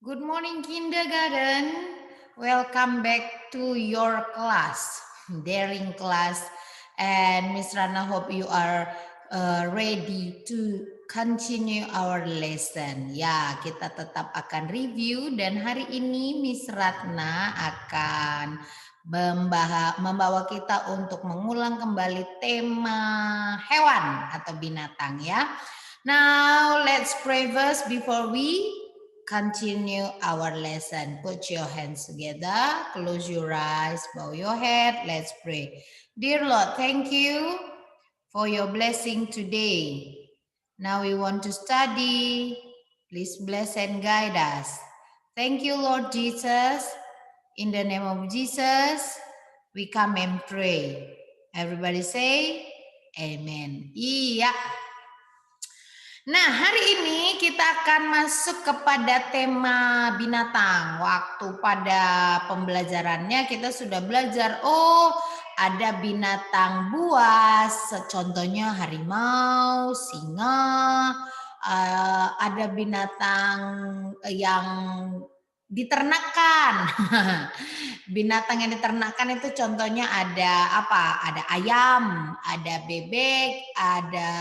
Good morning, kindergarten. Welcome back to your class, daring class. And Miss Rana, hope you are ready to continue our lesson. Ya, kita tetap akan review dan hari ini Miss Ratna akan membawa kita untuk mengulang kembali tema hewan atau binatang ya. Now let's pray first before we continue our lesson. Put your hands together, close your eyes, bow your head. Let's pray. Dear Lord, thank you for your blessing today. Now we want to study. Please bless and guide us. Thank you, Lord Jesus. In the name of Jesus, we come and pray. Everybody say, Amen. Iya. Nah, hari ini kita akan masuk kepada tema binatang. Waktu pada pembelajarannya kita sudah belajar, ada binatang buas, contohnya harimau, singa, ada binatang yang diternakan. Binatang yang diternakan itu contohnya ada apa? Ada ayam, ada bebek, ada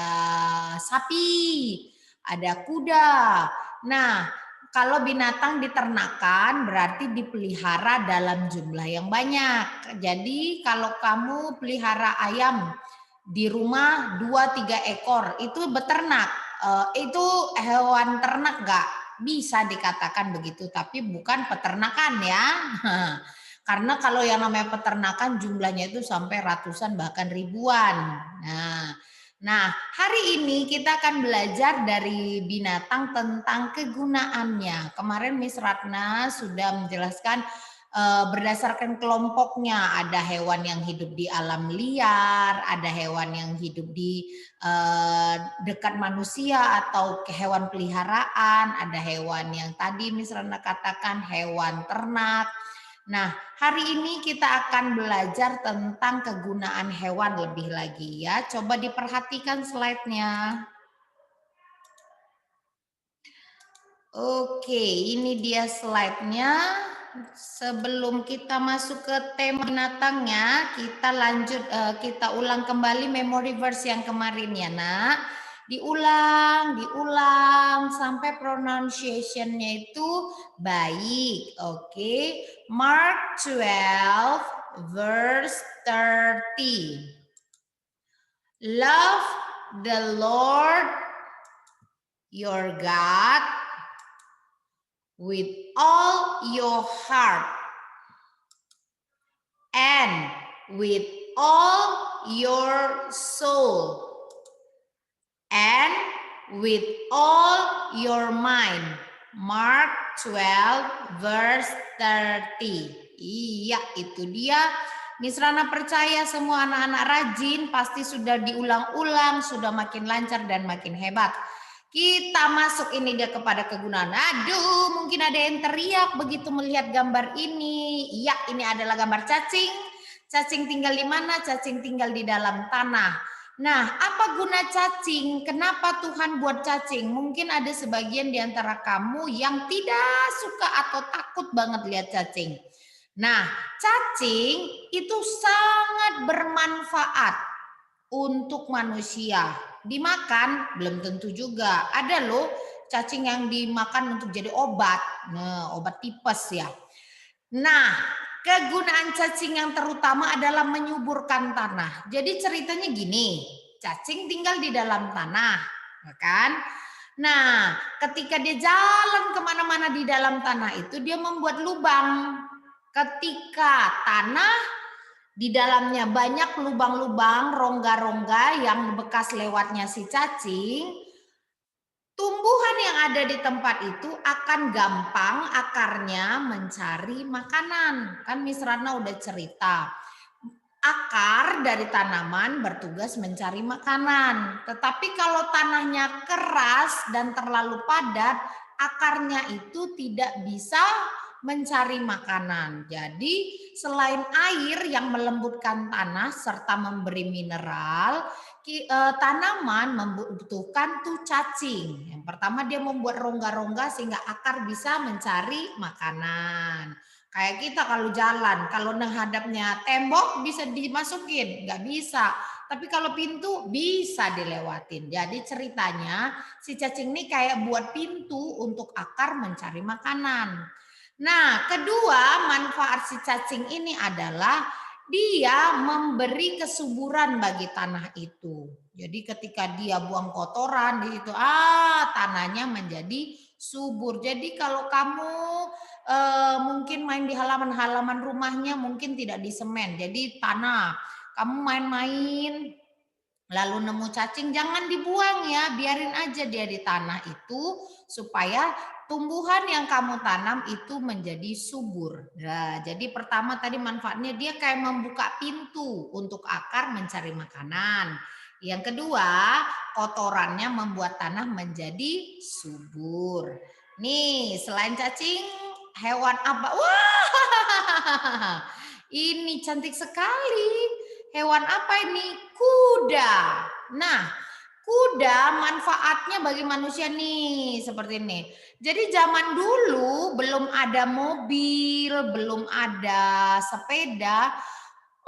sapi, ada kuda. Nah, kalau binatang diternakan berarti dipelihara dalam jumlah yang banyak. Jadi kalau kamu pelihara ayam di rumah 2-3 ekor itu beternak. Itu hewan ternak nggak? Bisa dikatakan begitu, tapi bukan peternakan ya. Karena kalau yang namanya peternakan jumlahnya itu sampai ratusan bahkan ribuan. Nah, hari ini kita akan belajar dari binatang tentang kegunaannya. Kemarin Miss Ratna sudah menjelaskan berdasarkan kelompoknya. Ada hewan yang hidup di alam liar, ada hewan yang hidup di dekat manusia atau hewan peliharaan, ada hewan yang tadi Miss Ratna katakan hewan ternak. Nah, hari ini kita akan belajar tentang kegunaan hewan lebih lagi ya. Coba diperhatikan slide-nya. Oke, ini dia slide-nya. Sebelum kita masuk ke tema binatangnya, kita lanjut, kita ulang kembali memory verse yang kemarin ya, Nak. Diulang sampai pronunciation-nya itu baik. Oke. Mark 12 verse 30. Love the Lord your God with all your heart and with all your soul and with all your mind. Mark 12 verse 30. Iya, itu dia. Miss Rana percaya semua anak-anak rajin pasti sudah diulang-ulang, sudah makin lancar dan makin hebat. Kita masuk ini dia kepada kegunaan. Aduh, mungkin ada yang teriak begitu melihat gambar ini. Iya, ini adalah gambar cacing. Cacing tinggal di mana? Cacing tinggal di dalam tanah. Nah, apa guna cacing? Kenapa Tuhan buat cacing? Mungkin ada sebagian di antara kamu yang tidak suka atau takut banget lihat cacing. Nah, cacing itu sangat bermanfaat untuk manusia. Dimakan belum tentu juga. Ada loh cacing yang dimakan untuk jadi obat. Nah, obat tipes ya. Nah, kegunaan cacing yang terutama adalah menyuburkan tanah. Jadi ceritanya gini, cacing tinggal di dalam tanah, ya kan? Nah, ketika dia jalan kemana-mana di dalam tanah itu, dia membuat lubang. Ketika tanah di dalamnya banyak lubang-lubang, rongga-rongga yang bekas lewatnya si cacing, tumbuhan yang ada di tempat itu akan gampang akarnya mencari makanan. Kan Miss Ratna udah cerita. Akar dari tanaman bertugas mencari makanan. Tetapi kalau tanahnya keras dan terlalu padat, akarnya itu tidak bisa mencari makanan. Jadi selain air yang melembutkan tanah serta memberi mineral, tanaman membutuhkan tuh cacing. Yang pertama dia membuat rongga-rongga sehingga akar bisa mencari makanan. Kayak kita kalau jalan, kalau menghadapnya tembok bisa dimasukin, nggak bisa. Tapi kalau pintu bisa dilewatin. Jadi ceritanya si cacing ini kayak buat pintu untuk akar mencari makanan. Nah, kedua manfaat si cacing ini adalah dia memberi kesuburan bagi tanah itu. Jadi ketika dia buang kotoran di situ, tanahnya menjadi subur. Jadi kalau kamu mungkin main di halaman-halaman rumahnya mungkin tidak di semen, jadi tanah. Kamu main-main lalu nemu cacing, jangan dibuang ya, biarin aja dia di tanah itu supaya tumbuhan yang kamu tanam itu menjadi subur. Nah, jadi pertama tadi manfaatnya dia kayak membuka pintu untuk akar mencari makanan. Yang kedua, kotorannya membuat tanah menjadi subur. Nih, selain cacing, hewan apa? Wah, ini cantik sekali. Hewan apa ini? Kuda. Nah, kuda manfaatnya bagi manusia nih seperti ini. Jadi zaman dulu belum ada mobil, belum ada sepeda.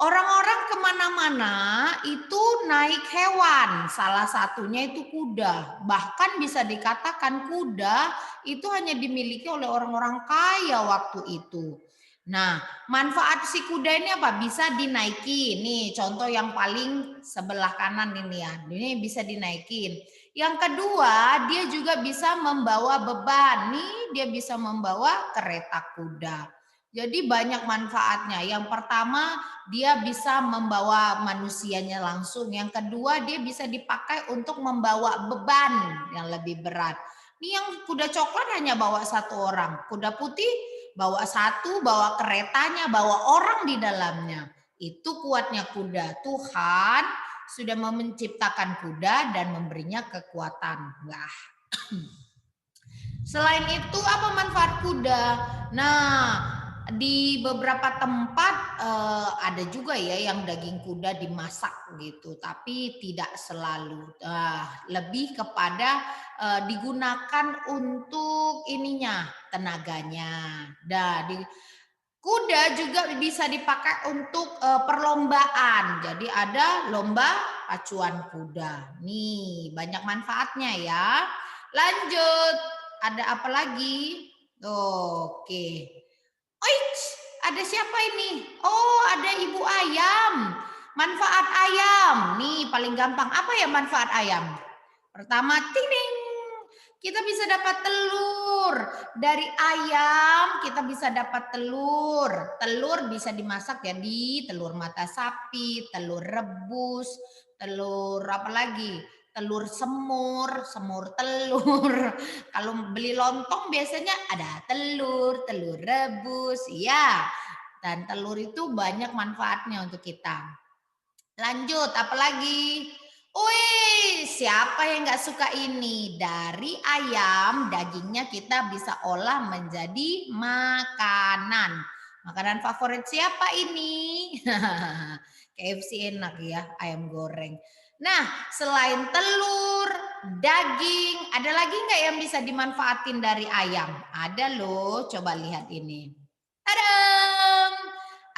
Orang-orang kemana-mana itu naik hewan, salah satunya itu kuda. Bahkan bisa dikatakan kuda itu hanya dimiliki oleh orang-orang kaya waktu itu. Nah, manfaat si kuda ini apa? Bisa dinaiki. Nih, contoh yang paling sebelah kanan ini ya. Ini bisa dinaikin. Yang kedua, dia juga bisa membawa beban. Nih, dia bisa membawa kereta kuda. Jadi banyak manfaatnya. Yang pertama, dia bisa membawa manusianya langsung. Yang kedua, dia bisa dipakai untuk membawa beban yang lebih berat. Ini yang kuda coklat hanya bawa satu orang. Kuda putih bawa satu, bawa keretanya, bawa orang di dalamnya. Itu kuatnya kuda. Tuhan sudah menciptakan kuda dan memberinya kekuatan. Wah. Selain itu apa manfaat kuda? Nah, di beberapa tempat ada juga ya yang daging kuda dimasak gitu, tapi tidak selalu. Lebih kepada digunakan untuk ininya, tenaganya. Kuda juga bisa dipakai untuk perlombaan. Jadi ada lomba pacuan kuda. Nih, banyak manfaatnya ya. Lanjut, ada apa lagi? Oke. Oits, ada siapa ini? Oh, ada ibu ayam. Manfaat ayam. Nih, paling gampang. Apa ya manfaat ayam? Pertama, ting ting. Kita bisa dapat telur. Dari ayam kita bisa dapat telur. Telur bisa dimasak jadi telur mata sapi, telur rebus, telur apa lagi? Telur semur, semur telur. Kalau beli lontong biasanya ada telur, telur rebus, ya. Dan telur itu banyak manfaatnya untuk kita. Lanjut, apa lagi? Wih, siapa yang nggak suka ini? Dari ayam, dagingnya kita bisa olah menjadi makanan. Makanan favorit siapa ini? KFC enak ya, ayam goreng. Nah, selain telur, daging, ada lagi nggak yang bisa dimanfaatin dari ayam? Ada loh, coba lihat ini. Tadam!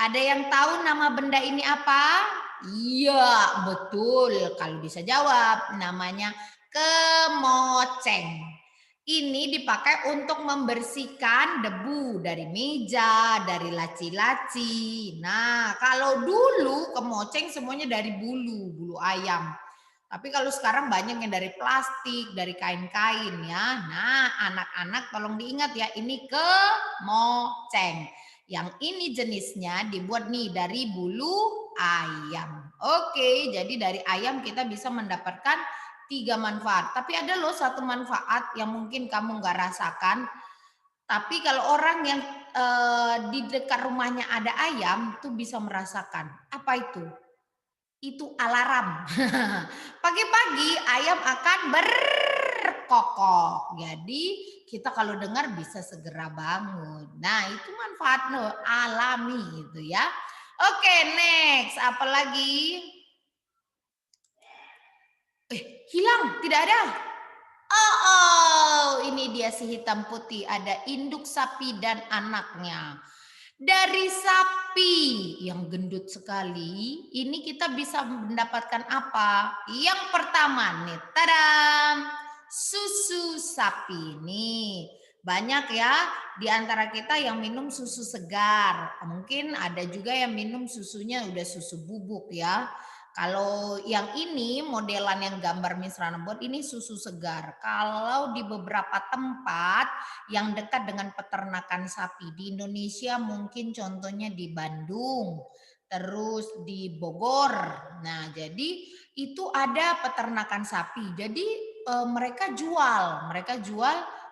Ada yang tahu nama benda ini apa? Iya, betul. Kalau bisa jawab, namanya kemoceng. Ini dipakai untuk membersihkan debu dari meja, dari laci-laci. Nah, kalau dulu kemoceng semuanya dari bulu, bulu ayam. Tapi kalau sekarang banyak yang dari plastik, dari kain-kain ya. Nah, anak-anak tolong diingat ya, ini kemoceng. Yang ini jenisnya dibuat nih dari bulu ayam. Oke, jadi dari ayam kita bisa mendapatkan 3 manfaat. Tapi ada loh satu manfaat yang mungkin kamu nggak rasakan. Tapi kalau orang yang di dekat rumahnya ada ayam tuh bisa merasakan. Apa itu? Itu alarm. Pagi-pagi ayam akan berkokok. Jadi kita kalau dengar bisa segera bangun. Nah, itu manfaat alami itu ya. Oke, next. Apalagi? Hilang, tidak ada. Oh, ini dia si hitam putih. Ada induk sapi dan anaknya. Dari sapi yang gendut sekali, ini kita bisa mendapatkan apa? Yang pertama nih, tadam, susu sapi nih. Banyak ya di antara kita yang minum susu segar. Mungkin ada juga yang minum susunya udah susu bubuk ya. Kalau yang ini modelan yang gambar Miss Rana buat ini susu segar. Kalau di beberapa tempat yang dekat dengan peternakan sapi di Indonesia mungkin contohnya di Bandung, terus di Bogor. Nah, jadi itu ada peternakan sapi. Jadi mereka jual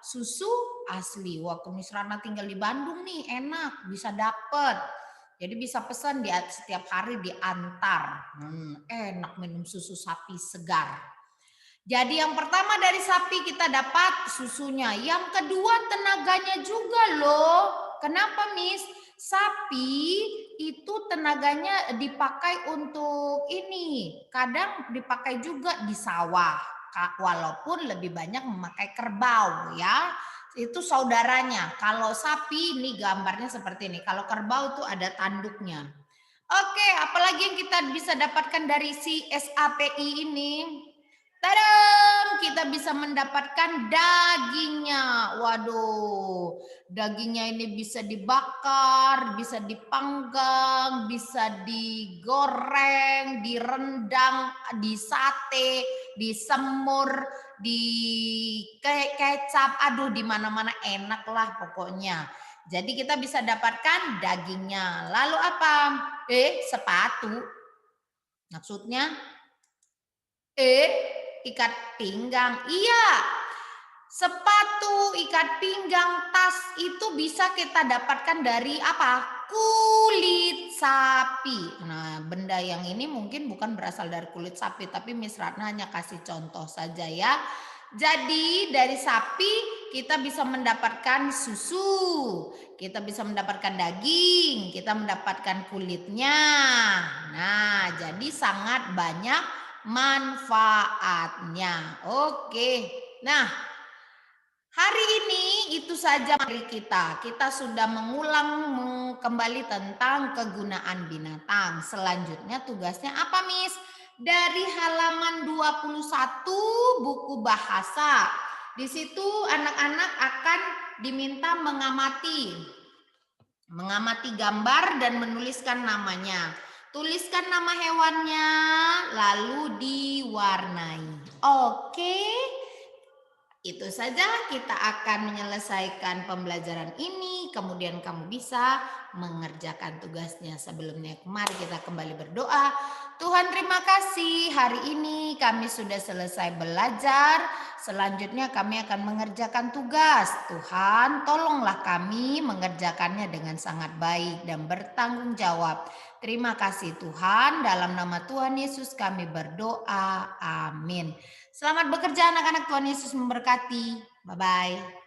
susu asli. Waktu Miss Rana tinggal di Bandung nih enak, bisa dapet. Jadi bisa pesan di setiap hari diantar. Enak minum susu sapi segar. Jadi yang pertama dari sapi kita dapat susunya. Yang kedua tenaganya juga loh. Kenapa Miss? Sapi itu tenaganya dipakai untuk ini. Kadang dipakai juga di sawah. Walaupun lebih banyak memakai kerbau ya. Itu saudaranya. Kalau sapi ini gambarnya seperti ini. Kalau kerbau tuh ada tanduknya. Oke, apalagi yang kita bisa dapatkan dari si SAPI ini? Tadam! Kita bisa mendapatkan dagingnya. Waduh, dagingnya ini bisa dibakar, bisa dipanggang, bisa digoreng, direndang, disate, disemur, di kecap. Aduh, di mana-mana enak lah pokoknya. Jadi kita bisa dapatkan dagingnya. Lalu apa? Sepatu. Maksudnya? Ikat pinggang. Iya. Sepatu, ikat pinggang, tas itu bisa kita dapatkan dari apa? Kulit sapi. Nah, benda yang ini mungkin bukan berasal dari kulit sapi, tapi Miss Ratna hanya kasih contoh saja ya. Jadi dari sapi kita bisa mendapatkan susu, kita bisa mendapatkan daging, kita mendapatkan kulitnya. Nah, jadi sangat banyak manfaatnya. Oke. Nah, hari ini itu saja materi kita. Kita sudah mengulang kembali tentang kegunaan binatang. Selanjutnya tugasnya apa, Miss? Dari halaman 21 buku bahasa. Di situ anak-anak akan diminta mengamati gambar dan menuliskan namanya. Tuliskan nama hewannya, lalu diwarnai. Oke. Itu saja kita akan menyelesaikan pembelajaran ini. Kemudian kamu bisa mengerjakan tugasnya. Sebelumnya mari kita kembali berdoa. Tuhan terima kasih hari ini kami sudah selesai belajar. Selanjutnya kami akan mengerjakan tugas. Tuhan tolonglah kami mengerjakannya dengan sangat baik dan bertanggung jawab. Terima kasih Tuhan. Dalam nama Tuhan Yesus kami berdoa. Amin. Selamat bekerja anak-anak, Tuhan Yesus memberkati. Bye-bye.